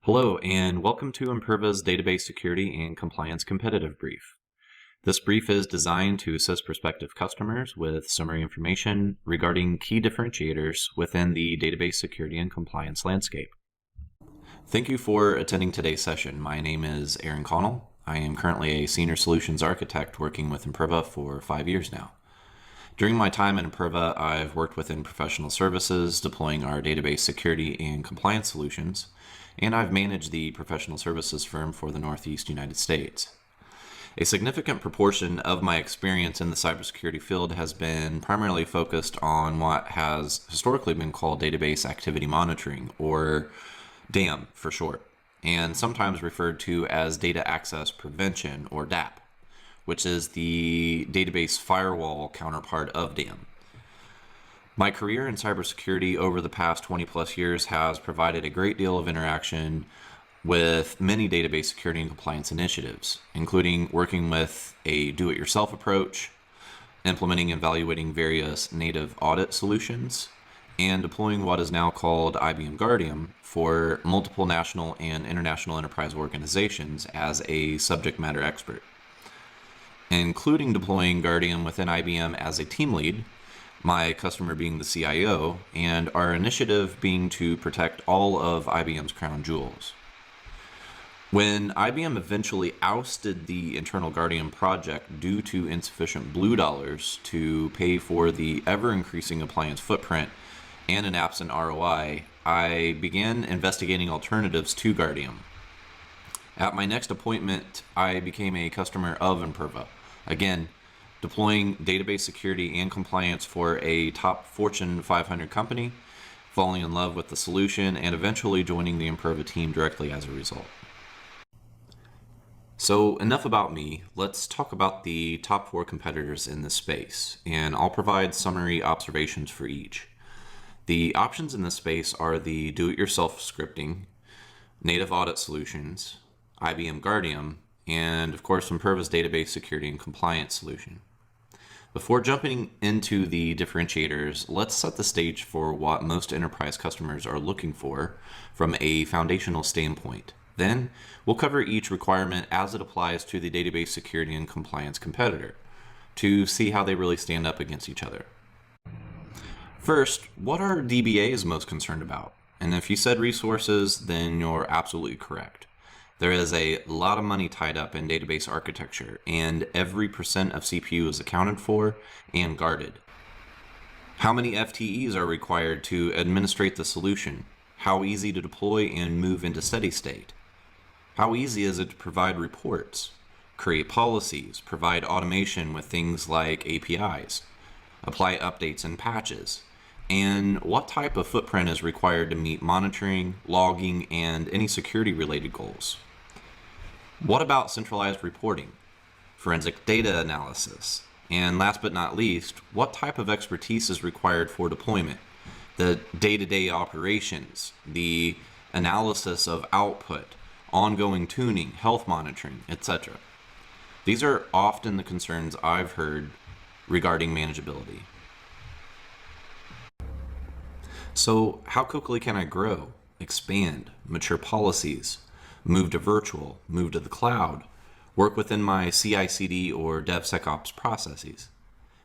Hello, and welcome to Imperva's Database Security and Compliance Competitive Brief. This brief is designed to assist prospective customers with summary information regarding key differentiators within the database security and compliance landscape. Thank you for attending today's session. My name is Aaron Connell. I am currently a Senior Solutions Architect working with Imperva for 5 years now. During my time at Imperva, I've worked within professional services, deploying our database security and compliance solutions, and I've managed the professional services firm for the Northeast United States. A significant proportion of my experience in the cybersecurity field has been primarily focused on what has historically been called database activity monitoring, or DAM for short, and sometimes referred to as data access prevention, or DAP, which is the database firewall counterpart of DAM. My career in cybersecurity over the past 20 plus years has provided a great deal of interaction with many database security and compliance initiatives, including working with a do-it-yourself approach, implementing and evaluating various native audit solutions, and deploying what is now called IBM Guardium for multiple national and international enterprise organizations as a subject matter expert, including deploying Guardium within IBM as a team lead, my customer being the CIO, and our initiative being to protect all of IBM's crown jewels. When IBM eventually ousted the internal Guardium project due to insufficient blue dollars to pay for the ever-increasing appliance footprint and an absent ROI, I began investigating alternatives to Guardium. At my next appointment, I became a customer of Imperva, again, deploying database security and compliance for a top Fortune 500 company, falling in love with the solution, and eventually joining the Imperva team directly as a result. So enough about me. Let's talk about the top 4 competitors in this space, and I'll provide summary observations for each. The options in this space are the do-it-yourself scripting, native audit solutions, IBM Guardium, and of course Imperva's database security and compliance solution. Before jumping into the differentiators, let's set the stage for what most enterprise customers are looking for from a foundational standpoint. Then, we'll cover each requirement as it applies to the database security and compliance competitor to see how they really stand up against each other. First, what are DBAs most concerned about? And if you said resources, then you're absolutely correct. There is a lot of money tied up in database architecture, and every percent of CPU is accounted for and guarded. How many FTEs are required to administrate the solution? How easy to deploy and move into steady state? How easy is it to provide reports, create policies, provide automation with things like APIs, apply updates and patches? And what type of footprint is required to meet monitoring, logging, and any security-related goals? What about centralized reporting, forensic data analysis, and last but not least, what type of expertise is required for deployment, the day-to-day operations, the analysis of output, ongoing tuning, health monitoring, etc. These are often the concerns I've heard regarding manageability. So how quickly can I grow, expand, mature policies, move to virtual, move to the cloud, work within my CI/CD or DevSecOps processes,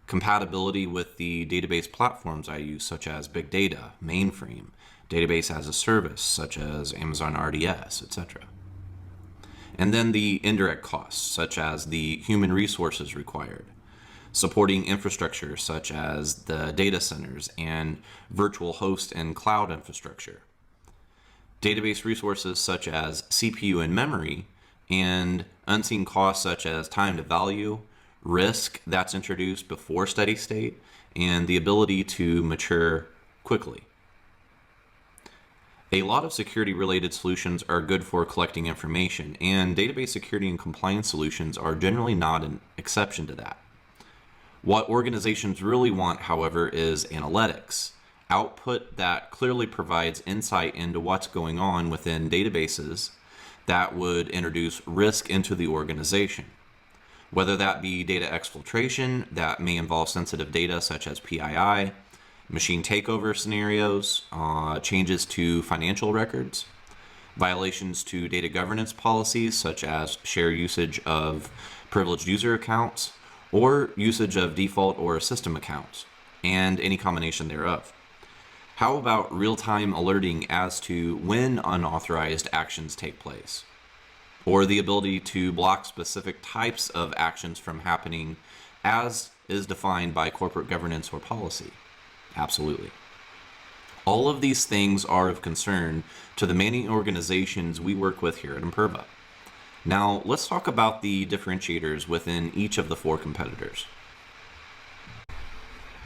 compatibility with the database platforms I use such as big data, mainframe, database as a service such as Amazon RDS, etc. And then the indirect costs such as the human resources required, supporting infrastructure such as the data centers and virtual host and cloud infrastructure, database resources such as CPU and memory, and unseen costs such as time to value, risk that's introduced before steady state, and the ability to mature quickly. A lot of security-related solutions are good for collecting information, and database security and compliance solutions are generally not an exception to that. What organizations really want, however, is analytics, output that clearly provides insight into what's going on within databases that would introduce risk into the organization. Whether that be data exfiltration that may involve sensitive data such as PII, machine takeover scenarios, changes to financial records, violations to data governance policies such as share usage of privileged user accounts, or usage of default or system accounts, and any combination thereof. How about real-time alerting as to when unauthorized actions take place? Or the ability to block specific types of actions from happening as is defined by corporate governance or policy? Absolutely. All of these things are of concern to the many organizations we work with here at Imperva. Now, let's talk about the differentiators within each of the 4 competitors.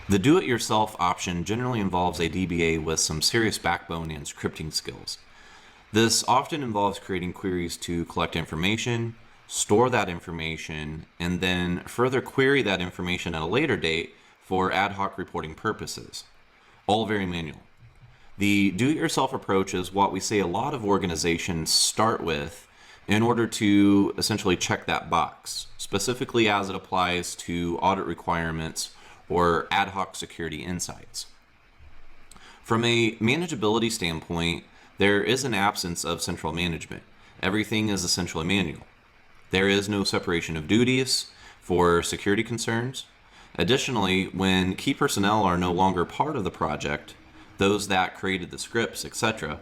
The do-it-yourself option generally involves a DBA with some serious backbone and scripting skills. This often involves creating queries to collect information, store that information, and then further query that information at a later date for ad hoc reporting purposes. All very manual. The do-it-yourself approach is what we say a lot of organizations start with in order to essentially check that box, specifically as it applies to audit requirements or ad hoc security insights. From a manageability standpoint, there is an absence of central management. Everything is essentially manual. There is no separation of duties for security concerns. Additionally, when key personnel are no longer part of the project, those that created the scripts, etc.,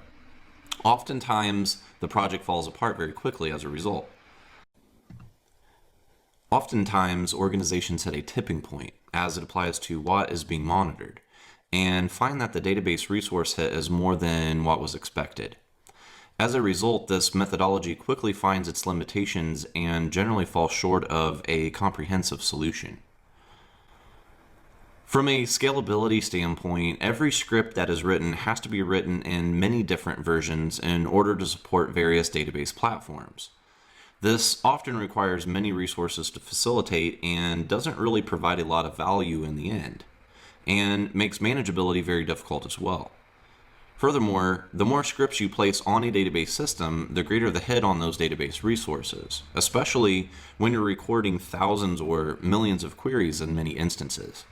oftentimes the project falls apart very quickly as a result. Oftentimes, organizations hit a tipping point as it applies to what is being monitored and find that the database resource hit is more than what was expected. As a result, this methodology quickly finds its limitations and generally falls short of a comprehensive solution. From a scalability standpoint, every script that is written has to be written in many different versions in order to support various database platforms. This often requires many resources to facilitate and doesn't really provide a lot of value in the end, and makes manageability very difficult as well. Furthermore, the more scripts you place on a database system, the greater the hit on those database resources, especially when you're recording thousands or millions of queries in many instances.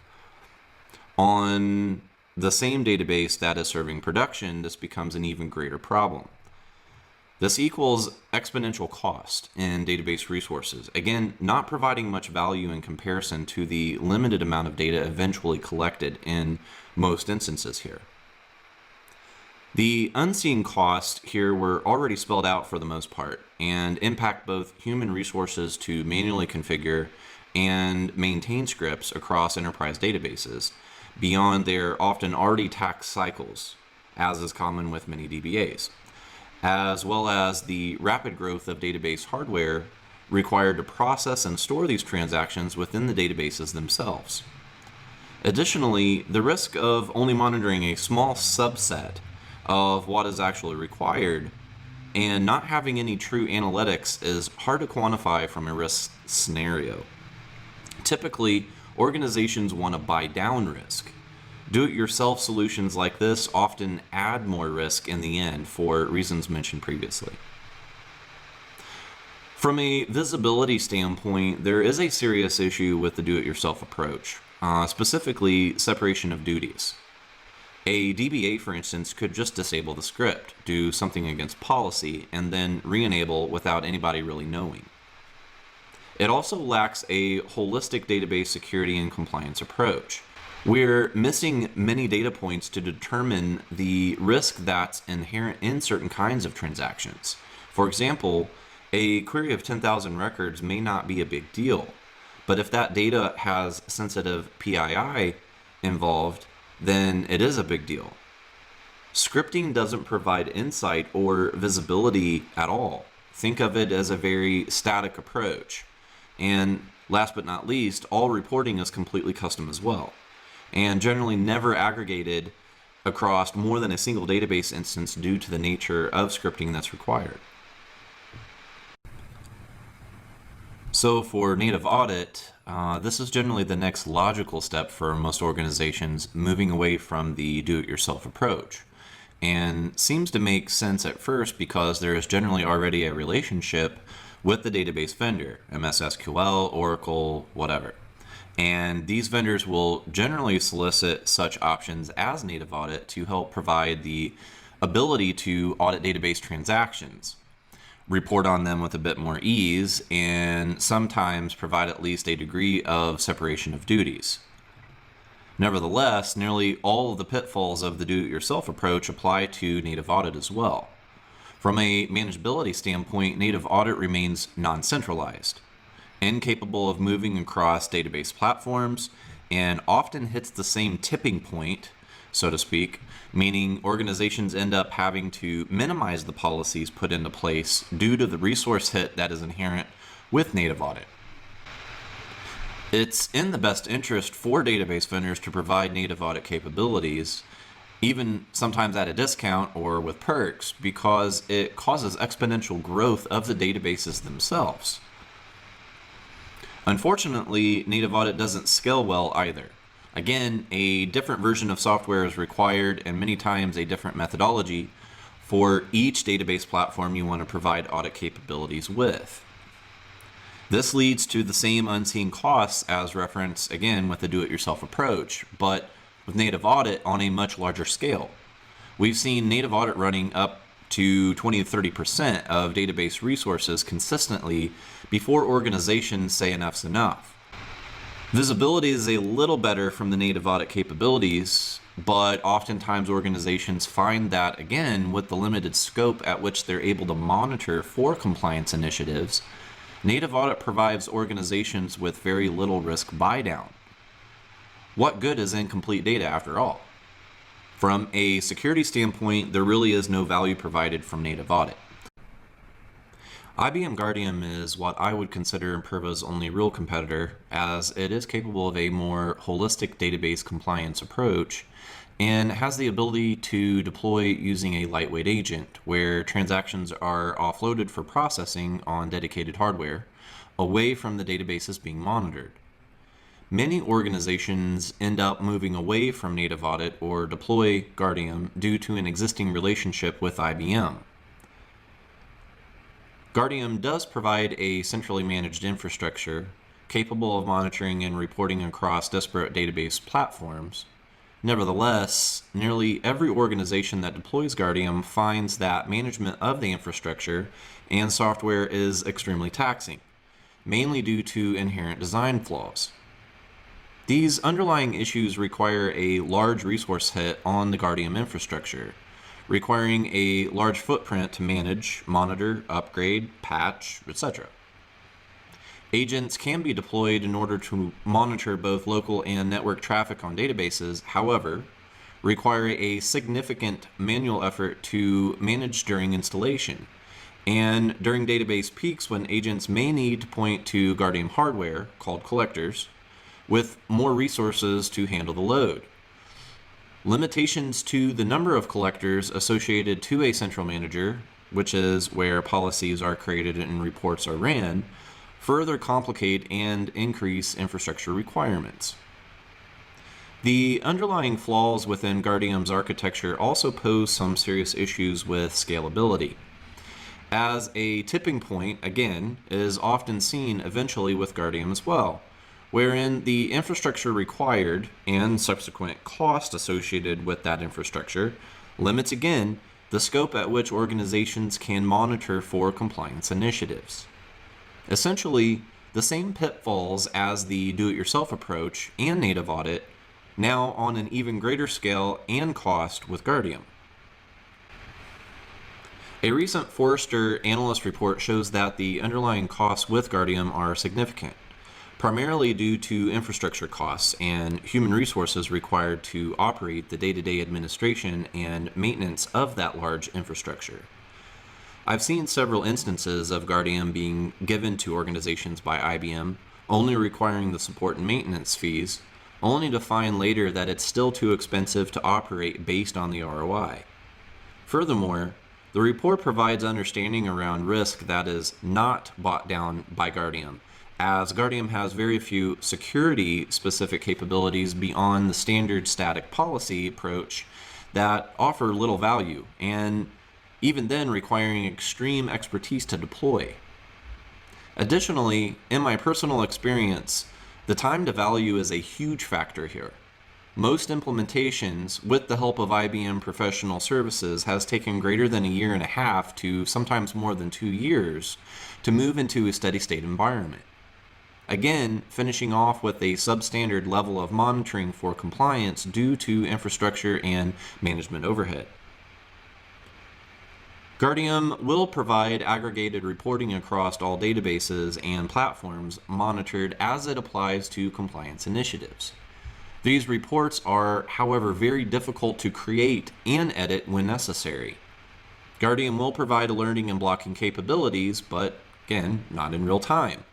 On the same database that is serving production, this becomes an even greater problem. This equals exponential cost in database resources, again, not providing much value in comparison to the limited amount of data eventually collected in most instances here. The unseen costs here were already spelled out for the most part and impact both human resources to manually configure and maintain scripts across enterprise databases beyond their often already taxed cycles, as is common with many DBAs, as well as the rapid growth of database hardware required to process and store these transactions within the databases themselves. Additionally, the risk of only monitoring a small subset of what is actually required and not having any true analytics is hard to quantify from a risk scenario. Typically, organizations want to buy down risk. Do-it-yourself solutions like this often add more risk in the end for reasons mentioned previously. From a visibility standpoint, there is a serious issue with the do-it-yourself approach, specifically separation of duties. A DBA, for instance, could just disable the script, do something against policy, and then re-enable without anybody really knowing. It also lacks a holistic database security and compliance approach. We're missing many data points to determine the risk that's inherent in certain kinds of transactions. For example, a query of 10,000 records may not be a big deal, but if that data has sensitive PII involved, then it is a big deal. Scripting doesn't provide insight or visibility at all. Think of it as a very static approach. And last but not least, all reporting is completely custom as well, and generally never aggregated across more than a single database instance due to the nature of scripting that's required. So for native audit, this is generally the next logical step for most organizations moving away from the do-it-yourself approach, and seems to make sense at first because there is generally already a relationship with the database vendor, MS SQL, Oracle, whatever. And these vendors will generally solicit such options as native audit to help provide the ability to audit database transactions, report on them with a bit more ease, and sometimes provide at least a degree of separation of duties. Nevertheless, nearly all of the pitfalls of the do-it-yourself approach apply to native audit as well. From a manageability standpoint, native audit remains non-centralized, incapable of moving across database platforms, and often hits the same tipping point, so to speak, meaning organizations end up having to minimize the policies put into place due to the resource hit that is inherent with native audit. It's in the best interest for database vendors to provide native audit capabilities, even sometimes at a discount or with perks, because it causes exponential growth of the databases themselves. Unfortunately, native audit doesn't scale well either. Again, a different version of software is required, and many times a different methodology for each database platform you want to provide audit capabilities with. This leads to the same unseen costs as referenced again with the do-it-yourself approach, but with native audit on a much larger scale. We've seen native audit running up to 20 to 30% of database resources consistently before organizations say enough's enough. Visibility is a little better from the native audit capabilities, but oftentimes organizations find that, again, with the limited scope at which they're able to monitor for compliance initiatives, native audit provides organizations with very little risk buy-down. What good is incomplete data after all? From a security standpoint, there really is no value provided from native audit. IBM Guardium is what I would consider Imperva's only real competitor, as it is capable of a more holistic database compliance approach and has the ability to deploy using a lightweight agent where transactions are offloaded for processing on dedicated hardware away from the databases being monitored. Many organizations end up moving away from native audit or deploy Guardium due to an existing relationship with IBM. Guardium does provide a centrally managed infrastructure capable of monitoring and reporting across disparate database platforms. Nevertheless, nearly every organization that deploys Guardium finds that management of the infrastructure and software is extremely taxing, mainly due to inherent design flaws. These underlying issues require a large resource hit on the Guardium infrastructure, requiring a large footprint to manage, monitor, upgrade, patch, etc. Agents can be deployed in order to monitor both local and network traffic on databases, however, require a significant manual effort to manage during installation, and during database peaks when agents may need to point to Guardium hardware, called collectors, with more resources to handle the load. Limitations to the number of collectors associated to a central manager, which is where policies are created and reports are ran, further complicate and increase infrastructure requirements. The underlying flaws within Guardium's architecture also pose some serious issues with scalability, as a tipping point, again, is often seen eventually with Guardium as well, wherein the infrastructure required and subsequent cost associated with that infrastructure limits again the scope at which organizations can monitor for compliance initiatives. Essentially, the same pitfalls as the do-it-yourself approach and native audit, now on an even greater scale and cost with Guardium. A recent Forrester analyst report shows that the underlying costs with Guardium are significant, primarily due to infrastructure costs and human resources required to operate the day-to-day administration and maintenance of that large infrastructure. I've seen several instances of Guardium being given to organizations by IBM, only requiring the support and maintenance fees, only to find later that it's still too expensive to operate based on the ROI. Furthermore, the report provides understanding around risk that is not bought down by Guardium, as Guardium has very few security-specific capabilities beyond the standard static policy approach that offer little value, and even then requiring extreme expertise to deploy. Additionally, in my personal experience, the time to value is a huge factor here. Most implementations, with the help of IBM Professional Services, has taken greater than a year and a half to sometimes more than 2 years to move into a steady state environment. Again, finishing off with a substandard level of monitoring for compliance due to infrastructure and management overhead. Guardium will provide aggregated reporting across all databases and platforms monitored as it applies to compliance initiatives. These reports are, however, very difficult to create and edit when necessary. Guardium will provide alerting and blocking capabilities, but again, not in real time,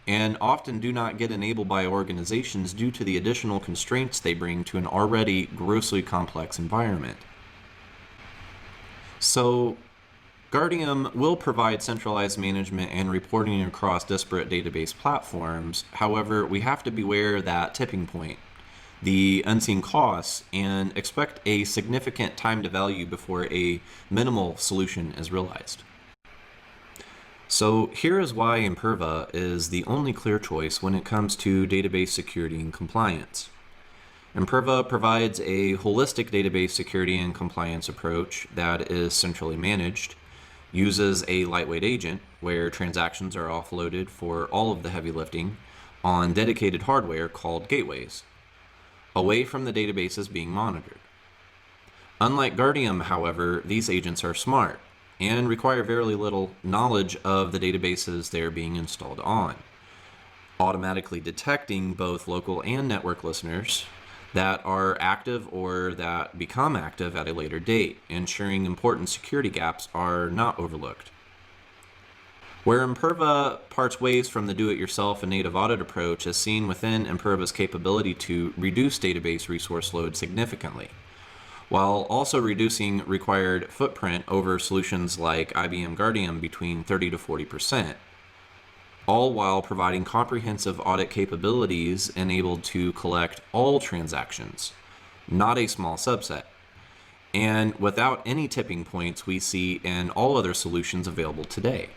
and often do not get enabled by organizations due to the additional constraints they bring to an already grossly complex environment. So, Guardium will provide centralized management and reporting across disparate database platforms. However, we have to beware that tipping point, the unseen costs, and expect a significant time to value before a minimal solution is realized. So here is why Imperva is the only clear choice when it comes to database security and compliance. Imperva provides a holistic database security and compliance approach that is centrally managed, uses a lightweight agent where transactions are offloaded for all of the heavy lifting on dedicated hardware called gateways, away from the databases being monitored. Unlike Guardium, however, these agents are smart and require very little knowledge of the databases they're being installed on, automatically detecting both local and network listeners that are active or that become active at a later date, ensuring important security gaps are not overlooked. Where Imperva parts ways from the do-it-yourself and native audit approach is seen within Imperva's capability to reduce database resource load significantly, while also reducing required footprint over solutions like IBM Guardium between 30 to 40%, all while providing comprehensive audit capabilities enabled to collect all transactions, not a small subset, and without any tipping points we see in all other solutions available today.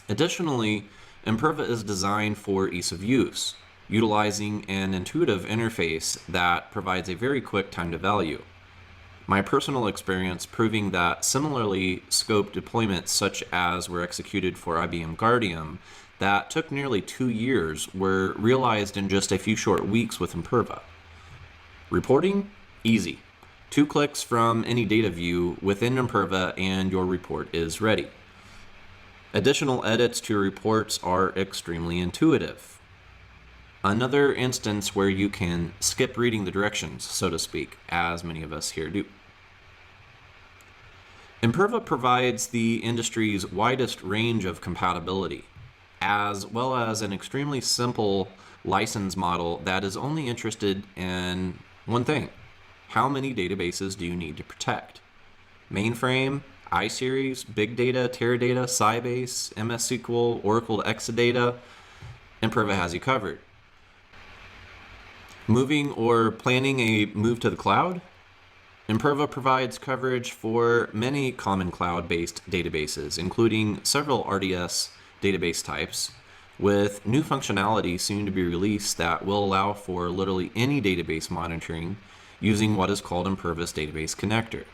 Additionally, Imperva is designed for ease of use, utilizing an intuitive interface that provides a very quick time to value. My personal experience proving that similarly scoped deployments such as were executed for IBM Guardium that took nearly 2 years were realized in just a few short weeks with Imperva. Reporting? Easy. 2 clicks from any data view within Imperva and your report is ready. Additional edits to reports are extremely intuitive. Another instance where you can skip reading the directions, so to speak, as many of us here do. Imperva provides the industry's widest range of compatibility, as well as an extremely simple license model that is only interested in one thing: how many databases do you need to protect? Mainframe, iSeries, Big Data, Teradata, Sybase, MS SQL, Oracle Exadata, Imperva has you covered. Moving or planning a move to the cloud? Imperva provides coverage for many common cloud-based databases, including several RDS database types, with new functionality soon to be released that will allow for literally any database monitoring using what is called Imperva's Database Connector.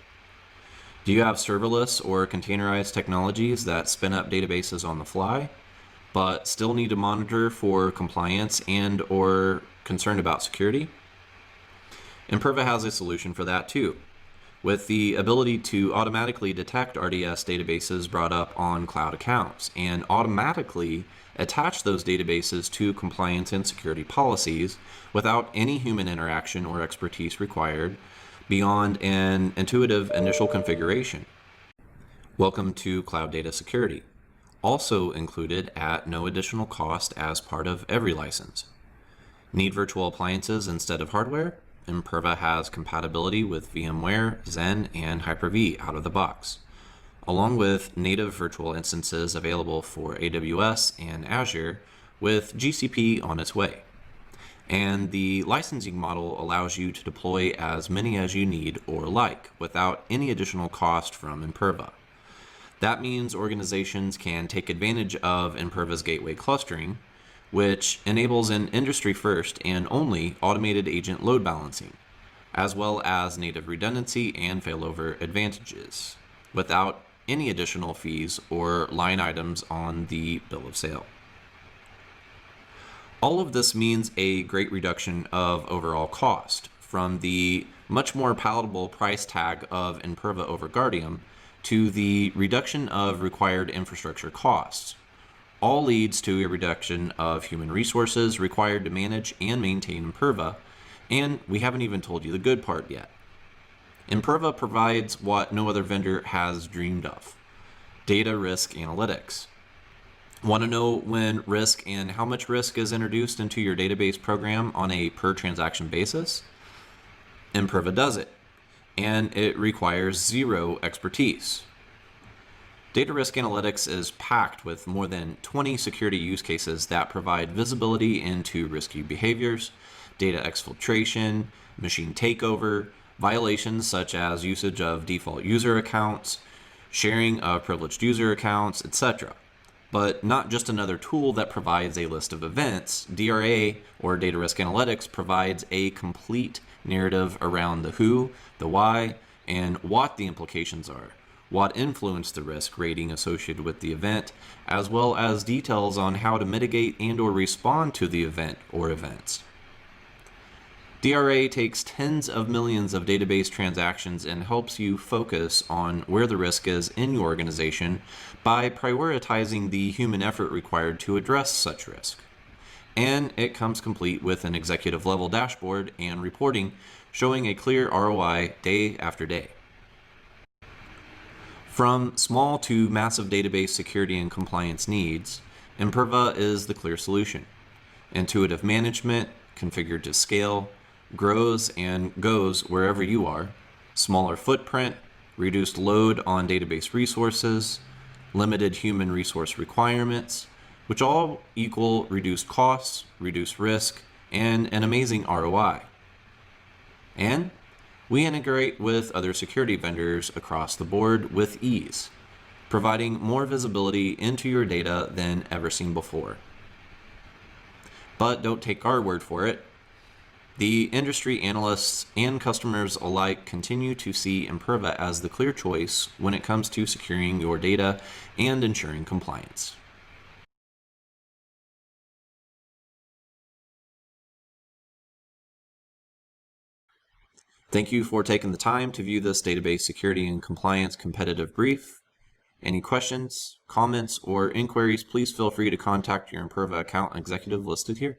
Do you have serverless or containerized technologies that spin up databases on the fly, but still need to monitor for compliance and or concerned about security? Imperva has a solution for that too, with the ability to automatically detect RDS databases brought up on cloud accounts and automatically attach those databases to compliance and security policies without any human interaction or expertise required beyond an intuitive initial configuration. Welcome to Cloud Data Security, also included at no additional cost as part of every license. Need virtual appliances instead of hardware? Imperva has compatibility with VMware, Xen, and Hyper-V out of the box, along with native virtual instances available for AWS and Azure, with GCP on its way. And the licensing model allows you to deploy as many as you need or like without any additional cost from Imperva. That means organizations can take advantage of Imperva's gateway clustering, which enables an industry-first and only automated agent load balancing, as well as native redundancy and failover advantages, without any additional fees or line items on the bill of sale. All of this means a great reduction of overall cost, from the much more palatable price tag of Imperva over Guardium to the reduction of required infrastructure costs. All leads to a reduction of human resources required to manage and maintain Imperva, and we haven't even told you the good part yet. Imperva provides what no other vendor has dreamed of: data risk analytics. Want to know when risk and how much risk is introduced into your database program on a per transaction basis? Imperva does it, and it requires zero expertise. Data risk analytics is packed with more than 20 security use cases that provide visibility into risky behaviors, data exfiltration, machine takeover, violations such as usage of default user accounts, sharing of privileged user accounts, etc. But not just another tool that provides a list of events. DRA, or Data Risk Analytics, provides a complete narrative around the who, the why, and what the implications are, what influenced the risk rating associated with the event, as well as details on how to mitigate and or respond to the event or events. DRA takes tens of millions of database transactions and helps you focus on where the risk is in your organization by prioritizing the human effort required to address such risk. And it comes complete with an executive level dashboard and reporting showing a clear ROI day after day. From small to massive database security and compliance needs, Imperva is the clear solution. Intuitive management, configured to scale, grows and goes wherever you are, smaller footprint, reduced load on database resources, limited human resource requirements, which all equal reduced costs, reduced risk, and an amazing ROI. And we integrate with other security vendors across the board with ease, providing more visibility into your data than ever seen before. But don't take our word for it. The industry analysts and customers alike continue to see Imperva as the clear choice when it comes to securing your data and ensuring compliance. Thank you for taking the time to view this database security and compliance competitive brief. Any questions, comments, or inquiries, please feel free to contact your Imperva account executive listed here.